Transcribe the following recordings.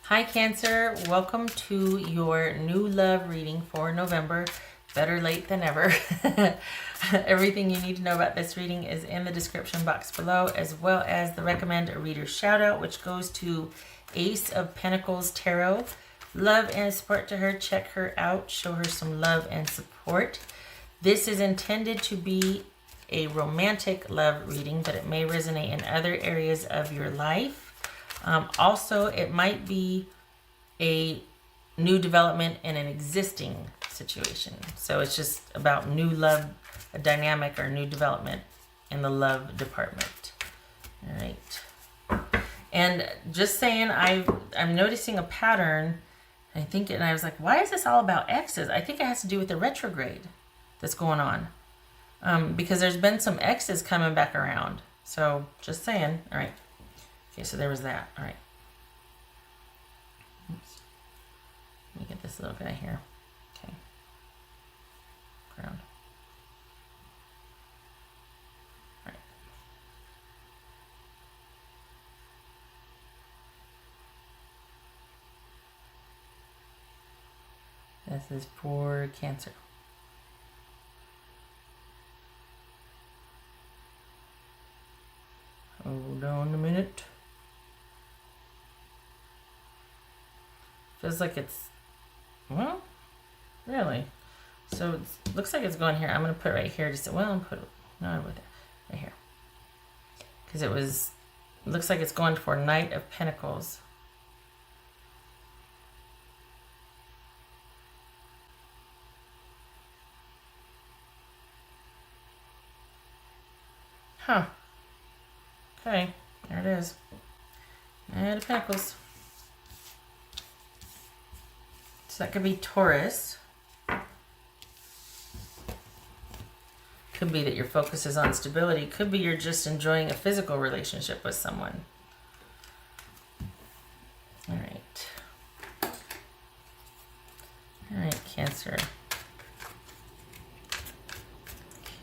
Hi Cancer, welcome to your new love reading for November. Better late than ever. Everything you need to know about this reading is in the description box below, as well as the recommend a reader shout out, which goes to Ace of Pentacles Tarot. Love and support to her. Check her out. Show her some love and support. This is intended to be a romantic love reading, but it may resonate in other areas of your life. Also, it might be a new development in an existing situation. So it's just about new love, a dynamic or new development in the love department. All right. And just saying, I'm noticing a pattern. And I was like, why is this all about exes? I think it has to do with the retrograde that's going on. Because there's been some exes coming back around. So just saying. All right. Okay, so there was that. All right. Oops. Let me get this little guy here. Okay. Ground. All right. This is for Cancer. Hold on a minute. Feels like it's, well, really. So it looks like it's going here. I'm going to put it right here. Just, well, I'm put it, no, I put it right here. Because it looks like it's going for Knight of Pentacles. Huh. Okay, there it is. Knight of Pentacles. So that could be Taurus. Could be that your focus is on stability. Could be you're just enjoying a physical relationship with someone. All right. All right, Cancer.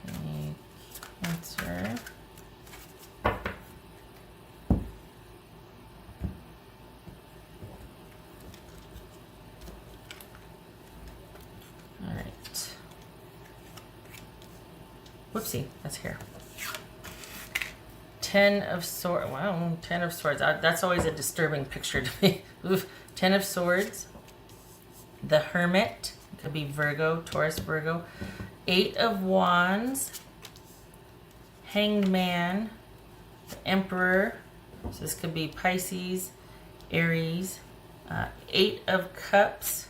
Okay, Cancer. Whoopsie, that's here. 10 of Swords. Wow, 10 of Swords. That's always a disturbing picture to me. Oof. 10 of Swords. The Hermit. It could be Virgo, Taurus, Virgo. 8 of Wands. Hanged Man. The Emperor. So this could be Pisces, Aries. 8 of Cups.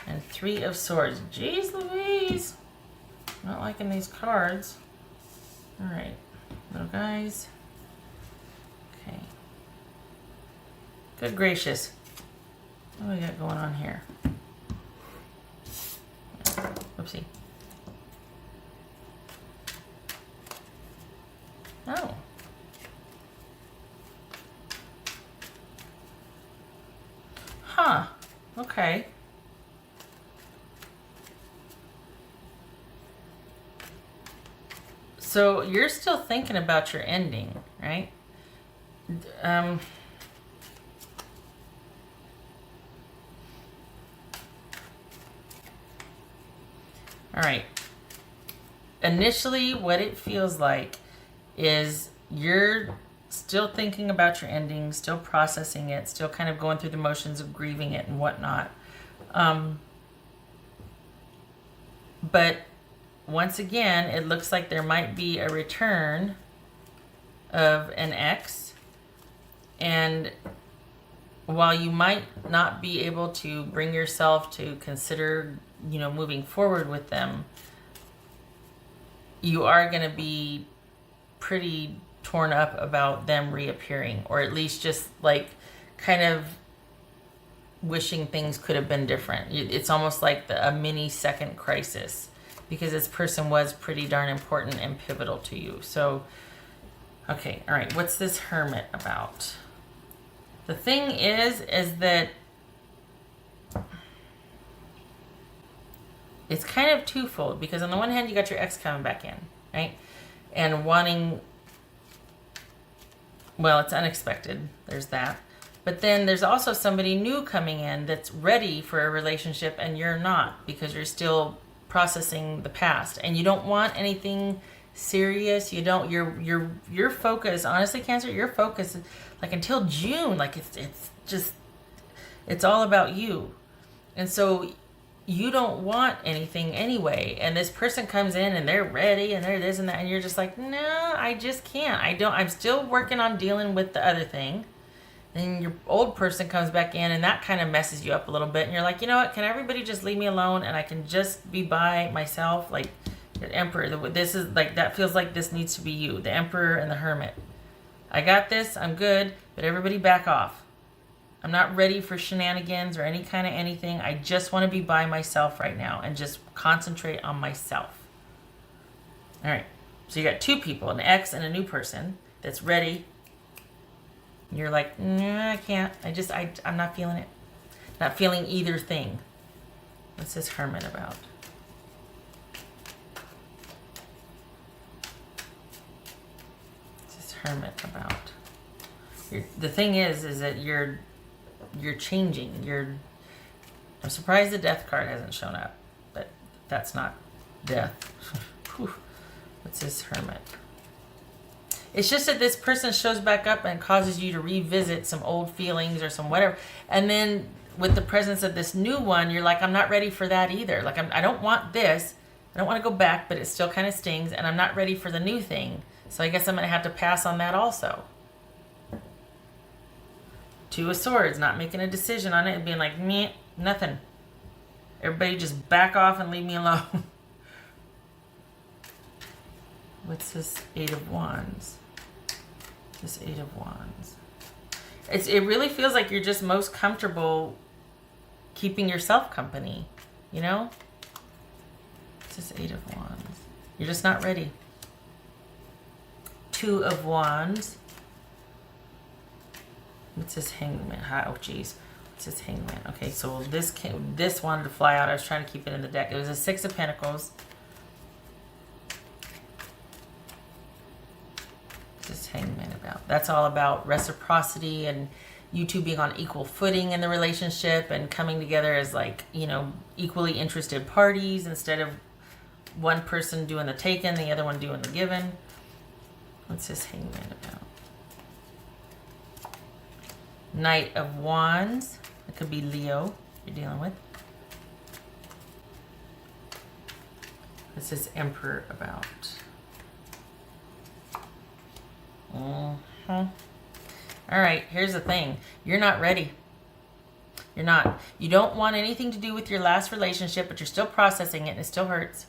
And 3 of Swords. Jeez Louise. Not liking these cards. All right, little guys. Okay. Good gracious. What do we got going on here? Oopsie. Oh. Huh. Okay. So you're still thinking about your ending, right? All right. Initially, what it feels like is you're still thinking about your ending, still processing it, still kind of going through the motions of grieving it and whatnot. But once again, it looks like there might be a return of an ex. And while you might not be able to bring yourself to consider, moving forward with them, you are going to be pretty torn up about them reappearing, or at least just like kind of wishing things could have been different. It's almost like a mini second crisis. Because this person was pretty darn important and pivotal to you. So, okay, all right. What's this Hermit about? The thing is that it's kind of twofold. Because on the one hand, you got your ex coming back in, right? And wanting, well, it's unexpected. There's that. But then there's also somebody new coming in that's ready for a relationship, and you're not, because you're still processing the past and you don't want anything serious. You don't, your focus, honestly, Cancer, your focus is like until June, like it's all about you. And so you don't want anything anyway. And this person comes in and they're ready and they're this and that, and you're just like, no, I just can't. I'm still working on dealing with the other thing. And your old person comes back in and that kind of messes you up a little bit. And you're like, you know what? Can everybody just leave me alone and I can just be by myself? Like the Emperor, this is like, that feels like this needs to be you, the Emperor and the Hermit. I got this, I'm good, but everybody back off. I'm not ready for shenanigans or any kind of anything. I just want to be by myself right now and just concentrate on myself. All right. So you got two people, an ex and a new person that's ready. You're like, nah, I can't. I'm not feeling it. Not feeling either thing. What's this Hermit about? What's this Hermit about? The thing is that you're changing. I'm surprised the Death card hasn't shown up, but that's not death. What's this Hermit? It's just that this person shows back up and causes you to revisit some old feelings or some whatever. And then with the presence of this new one, you're like, I'm not ready for that either. Like, I don't want this. I don't want to go back, but it still kind of stings. And I'm not ready for the new thing. So I guess I'm going to have to pass on that also. Two of Swords, not making a decision on it and being like, meh, nothing. Everybody just back off and leave me alone. What's this Eight of Wands? This Eight of Wands. It really feels like you're just most comfortable keeping yourself company, you know? What's this Eight of Wands? You're just not ready. Two of Wands. What's this Hangman? Oh, geez. What's this Hangman? Okay, so this wanted to fly out. I was trying to keep it in the deck. It was a Six of Pentacles. This Hangman about? That's all about reciprocity and you two being on equal footing in the relationship and coming together as, like, you know, equally interested parties instead of one person doing the taken, the other one doing the given. What's this Hangman about? Knight of Wands. It could be Leo you're dealing with. What's this Emperor about? All right, here's the thing. You're not ready. You're not. You don't want anything to do with your last relationship, but you're still processing it and it still hurts.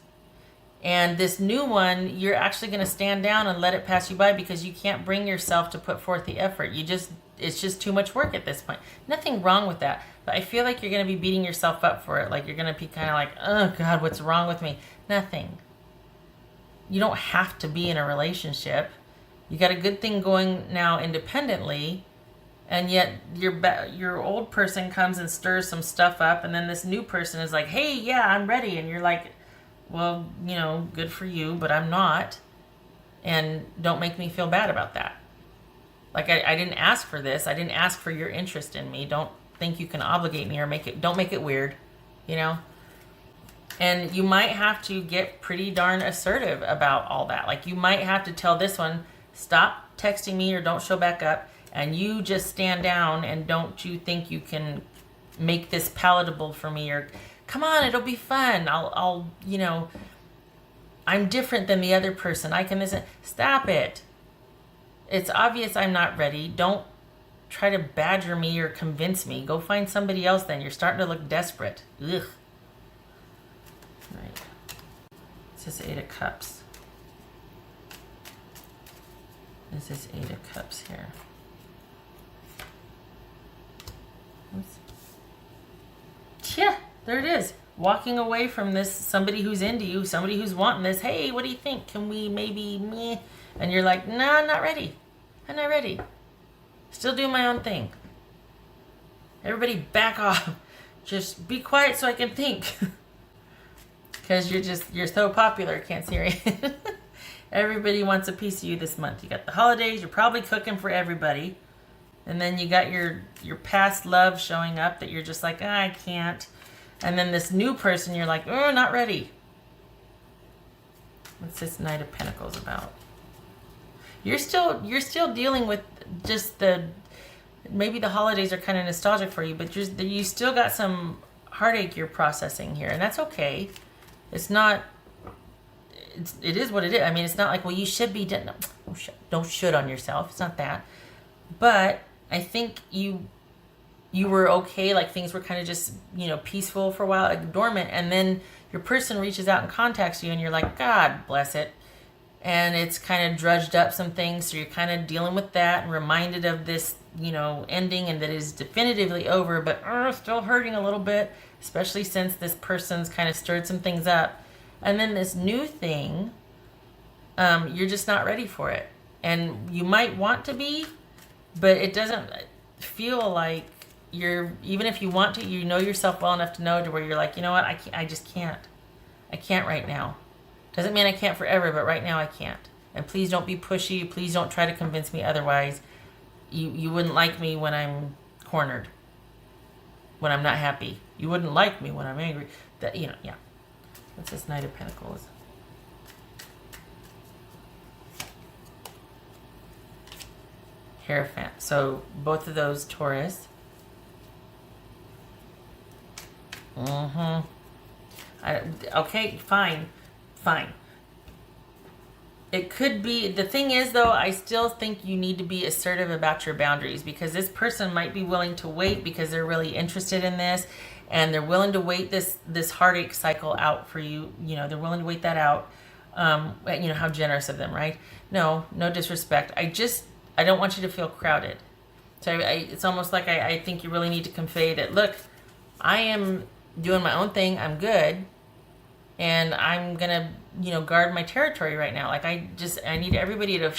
And this new one, you're actually going to stand down and let it pass you by because you can't bring yourself to put forth the effort. It's just too much work at this point. Nothing wrong with that. But I feel like you're going to be beating yourself up for it. Like you're going to be kind of like, oh God, what's wrong with me? Nothing. You don't have to be in a relationship. You got a good thing going now independently, and yet your old person comes and stirs some stuff up, and then this new person is like, hey, yeah, I'm ready. And you're like, well, you know, good for you, but I'm not. And don't make me feel bad about that. Like, I didn't ask for this. I didn't ask for your interest in me. Don't think you can obligate me or don't make it weird, you know? And you might have to get pretty darn assertive about all that. Like, you might have to tell this one, stop texting me or don't show back up, and you just stand down, and don't you think you can make this palatable for me, or come on, it'll be fun. I'll you know, I'm different than the other person. I can listen. Stop it. It's obvious I'm not ready. Don't try to badger me or convince me. Go find somebody else then. You're starting to look desperate. Ugh. Right. It's this Eight of Cups. This is Eight of Cups here. Oops. Yeah, there it is. Walking away from this, somebody who's into you, somebody who's wanting this. Hey, what do you think? Can we maybe meh? And you're like, nah, I'm not ready. I'm not ready. Still doing my own thing. Everybody back off. Just be quiet so I can think. Because you're so popular, Cancer. Everybody wants a piece of you this month. You got the holidays. You're probably cooking for everybody. And then you got your past love showing up that you're just like, I can't. And then this new person, you're like, oh, not ready. What's this Knight of Pentacles about? You're still dealing with just maybe the holidays are kind of nostalgic for you, but you still got some heartache you're processing here, and that's okay. It is what it is. I mean, it's not like, well, you should be done. No, don't should on yourself. It's not that. But I think you were okay, like things were kind of just, peaceful for a while, like dormant, and then your person reaches out and contacts you, and you're like, God bless it. And it's kind of drudged up some things, so you're kind of dealing with that and reminded of this, ending, and that is definitively over, but still hurting a little bit, especially since this person's kind of stirred some things up. And then this new thing, you're just not ready for it. And you might want to be, but it doesn't feel like even if you want to, you know yourself well enough to know to where you're like, you know what, I just can't. I can't right now. Doesn't mean I can't forever, but right now I can't. And please don't be pushy. Please don't try to convince me otherwise. You wouldn't like me when I'm cornered, when I'm not happy. You wouldn't like me when I'm angry. Yeah. What's this Knight of Pentacles? Hierophant. So both of those Taurus. Okay, fine. It could be, the thing is though, I still think you need to be assertive about your boundaries, because this person might be willing to wait because they're really interested in this, and they're willing to wait this heartache cycle out for you. They're willing to wait that out. How generous of them, right? No disrespect. I don't want you to feel crowded. So it's almost like I think you really need to convey that, look, I am doing my own thing. I'm good. And I'm going to, guard my territory right now. Like I need everybody to,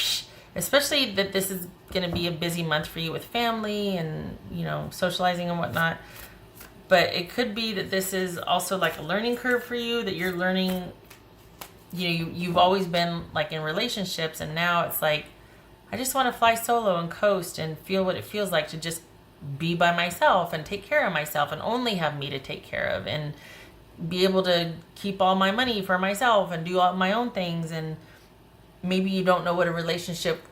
especially that this is going to be a busy month for you with family and, socializing and whatnot. But it could be that this is also like a learning curve for you, that you're learning, you've always been like in relationships, and now it's like, I just want to fly solo and coast and feel what it feels like to just be by myself and take care of myself and only have me to take care of, and be able to keep all my money for myself and do all my own things. And maybe you don't know what a relationship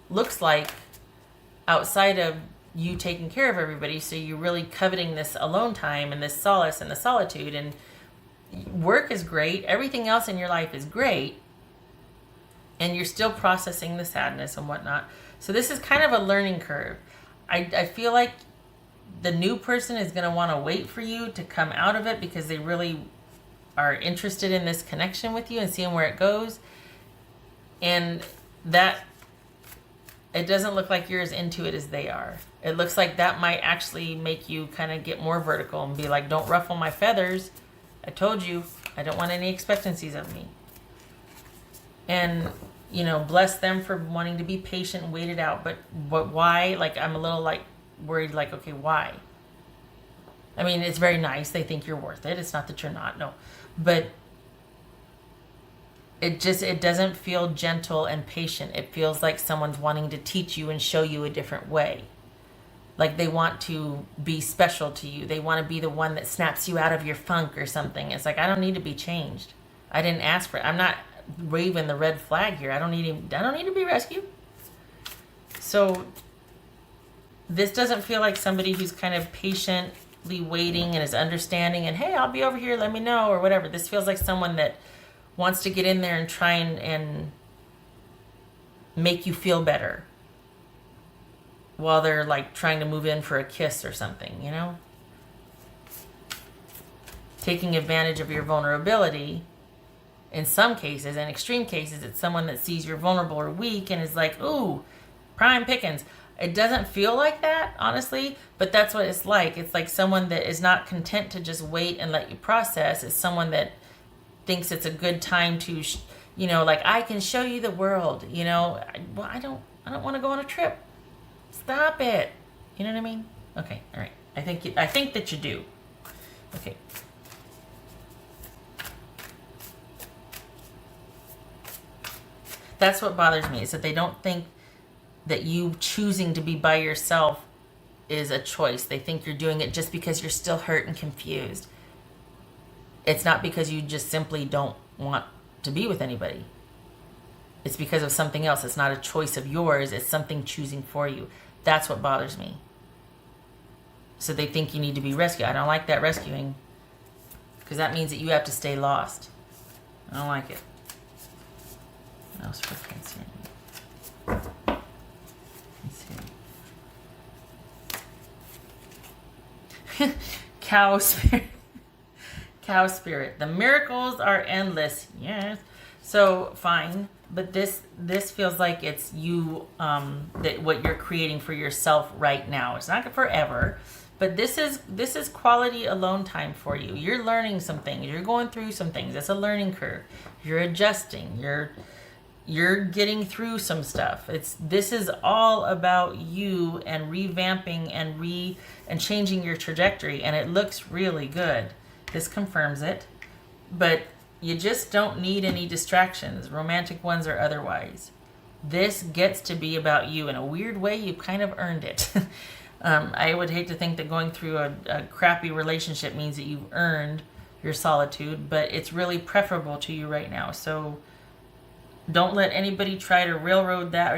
looks like outside of you taking care of everybody, so you're really coveting this alone time and this solace and the solitude. And work is great, everything else in your life is great, and you're still processing the sadness and whatnot. So this is kind of a learning curve. I feel like the new person is going to want to wait for you to come out of it, because they really are interested in this connection with you and seeing where it goes. And that, it doesn't look like you're as into it as they are. It looks like that might actually make you kind of get more vertical and be like, don't ruffle my feathers. I told you, I don't want any expectancies of me. And, bless them for wanting to be patient and wait it out. But why? Like, I'm a little like worried, like, okay, why? I mean, it's very nice. They think you're worth it. It's not that you're not, no. But it doesn't feel gentle and patient. It feels like someone's wanting to teach you and show you a different way. Like they want to be special to you. They want to be the one that snaps you out of your funk or something. It's like, I don't need to be changed. I didn't ask for it. I'm not waving the red flag here. I don't need to be rescued. So this doesn't feel like somebody who's kind of patiently waiting and is understanding and, hey, I'll be over here, let me know, or whatever. This feels like someone that wants to get in there and try and make you feel better while they're like trying to move in for a kiss or something, taking advantage of your vulnerability. In some cases, in extreme cases, it's someone that sees you're vulnerable or weak and is like, ooh, prime pickings. It doesn't feel like that, honestly, but that's what it's like. It's like someone that is not content to just wait and let you process. It's someone that thinks it's a good time to, like, I can show you the world, Well, I don't want to go on a trip. Stop it. You know what I mean? Okay, all right. I think that you do. Okay. That's what bothers me, is that they don't think that you choosing to be by yourself is a choice. They think you're doing it just because you're still hurt and confused. It's not because you just simply don't want to be with anybody. It's because of something else. It's not a choice of yours. It's something choosing for you. That's what bothers me. So they think you need to be rescued. I don't like that rescuing, because that means that you have to stay lost. I don't like it. What else for Cancer? Cow spirit. Cow spirit. The miracles are endless. Yes. So fine, but this feels like it's you, that what you're creating for yourself right now. It's not forever, but this is quality alone time for you. You're learning some things. You're going through some things. It's a learning curve. You're adjusting. You're getting through some stuff. This is all about you and revamping and changing your trajectory, and it looks really good. This confirms it. But you just don't need any distractions, romantic ones or otherwise. This gets to be about you. In a weird way, you kind of earned it. I would hate to think that going through a crappy relationship means that you've earned your solitude, but it's really preferable to you right now. So don't let anybody try to railroad that,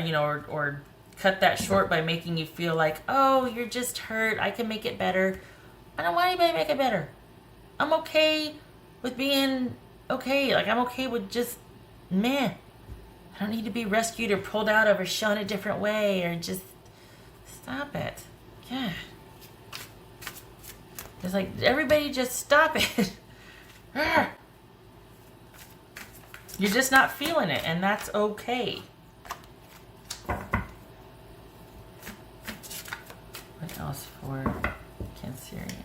or cut that short by making you feel like, oh, you're just hurt, I can make it better. I don't want anybody to make it better. I'm okay with being okay. Like, I'm okay with just meh. I don't need to be rescued or pulled out of or shown a different way, or just stop it. Yeah. It's like, everybody just stop it. You're just not feeling it, and that's okay. What else for Cancerian?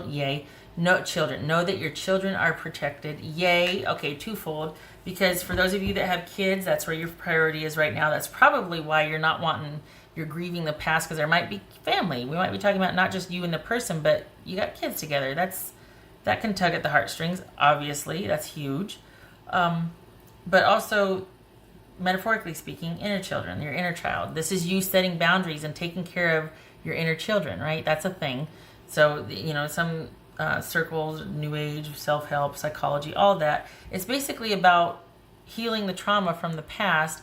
Yay. No, children. Know that your children are protected. Yay. Okay, twofold. Because for those of you that have kids, that's where your priority is right now. That's probably why you're grieving the past, because there might be family. We might be talking about not just you and the person, but you got kids together. That can tug at the heartstrings, obviously. That's huge. But also, metaphorically speaking, inner children, your inner child. This is you setting boundaries and taking care of your inner children, right? That's a thing. So, some circles, New Age, self-help, psychology, all that. It's basically about healing the trauma from the past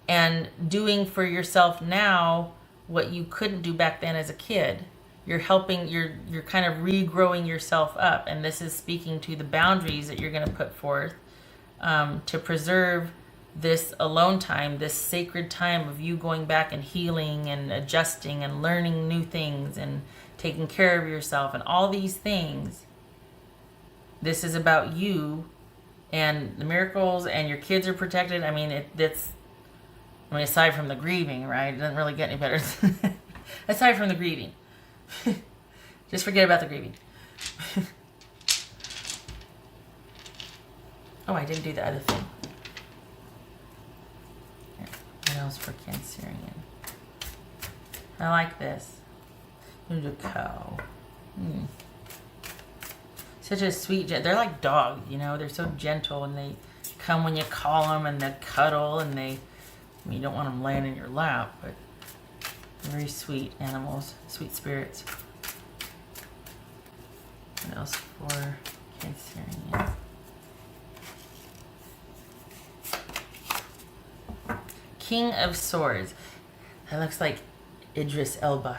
and doing for yourself now what you couldn't do back then as a kid. You're helping, you're kind of regrowing yourself up. And this is speaking to the boundaries that you're going to put forth to preserve this alone time, this sacred time of you going back and healing and adjusting and learning new things and taking care of yourself and all these things. This is about you and the miracles, and your kids are protected. I mean, aside from the grieving, right? It doesn't really get any better. Aside from the grieving. Just forget about the grieving. Oh, I didn't do the other thing. Here, what else for Cancerian? I like this. There's a cow. Such a sweet, they're like dogs, they're so gentle, and they come when you call them, and they cuddle, and you don't want them laying in your lap, but they're very sweet animals, sweet spirits. What else for Cancerian? King of Swords. That looks like Idris Elba.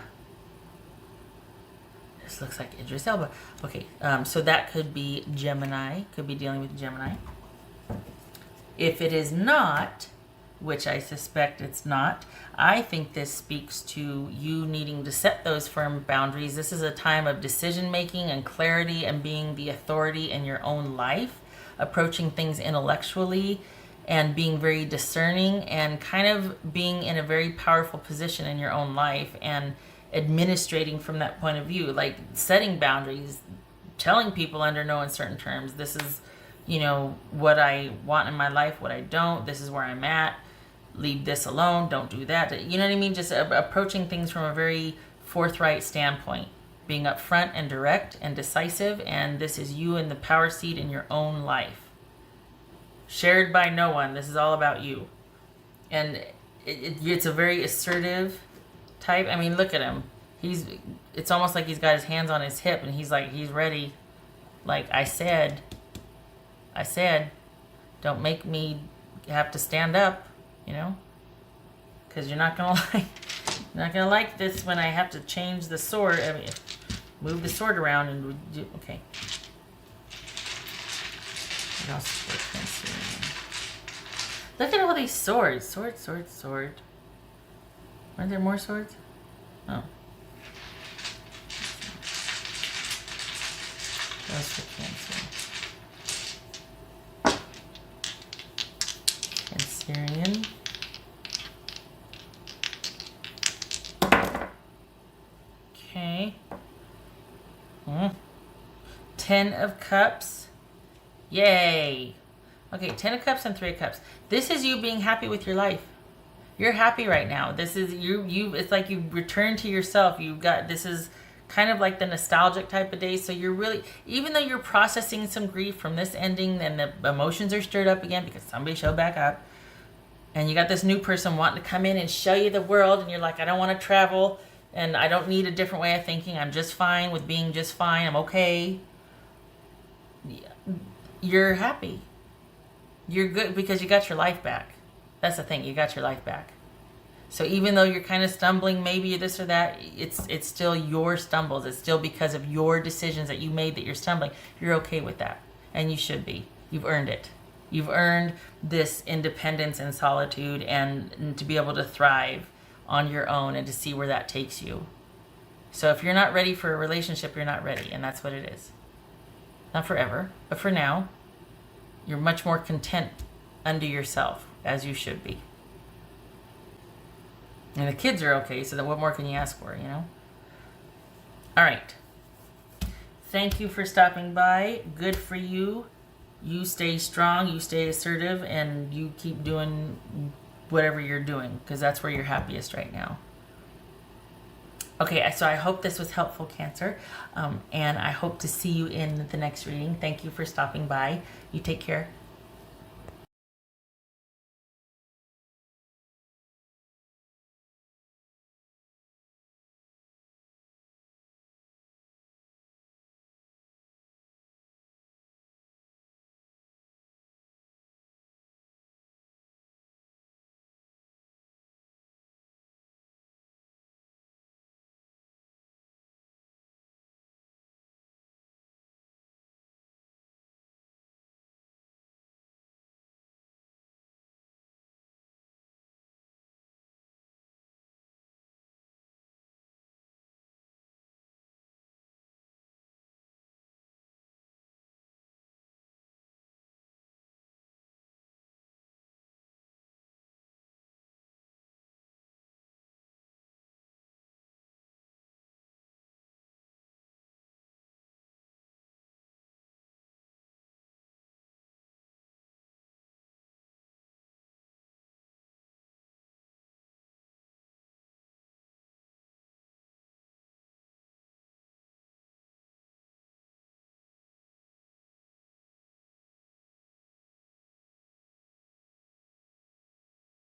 This looks like Idris Elba. Okay, so that could be Gemini. Could be dealing with Gemini. If it is not, which I suspect it's not, I think this speaks to you needing to set those firm boundaries. This is a time of decision making and clarity and being the authority in your own life, approaching things intellectually and being very discerning and kind of being in a very powerful position in your own life and administrating from that point of view, like setting boundaries, telling people under no uncertain terms, this is, what I want in my life, what I don't, this is where I'm at, leave this alone, don't do that. You know what I mean? Just approaching things from a very forthright standpoint, being upfront and direct and decisive, and this is you in the power seat in your own life. shared by no one. This is all about you. And it's a very assertive type. I mean, look at him. It's almost like he's got his hands on his hip and he's like, he's ready. Like I said, don't make me have to stand up, you know, because you're not gonna like this when I have to change the sword. I mean, move the sword around and do, okay. What else is for Cancer? Look at all these swords. Sword. Aren't there more swords? Oh. That's for Cancer. Cancerian. Okay. 10 of Cups. Yay. Okay, 10 of Cups and 3 of Cups. This is you being happy with your life. You're happy right now. This is you it's like you return to yourself. This is kind of like the nostalgic type of day. So you're really, even though you're processing some grief from this ending and the emotions are stirred up again because somebody showed back up, and you got this new person wanting to come in and show you the world, and you're like, I don't want to travel and I don't need a different way of thinking. I'm just fine with being just fine. I'm okay. You're happy. You're good because you got your life back. That's the thing. You got your life back. So even though you're kind of stumbling, maybe this or that, it's still your stumbles. It's still because of your decisions that you made that you're stumbling. You're okay with that. And you should be. You've earned it. You've earned this independence and solitude and to be able to thrive on your own and to see where that takes you. So if you're not ready for a relationship, you're not ready. And that's what it is. Not forever, but for now, you're much more content unto yourself, as you should be. And the kids are okay, so then what more can you ask for, you know? All right. Thank you for stopping by. Good for you. You stay strong, you stay assertive, and you keep doing whatever you're doing, because that's where you're happiest right now. Okay, so I hope this was helpful, Cancer, and I hope to see you in the next reading. Thank you for stopping by. You take care.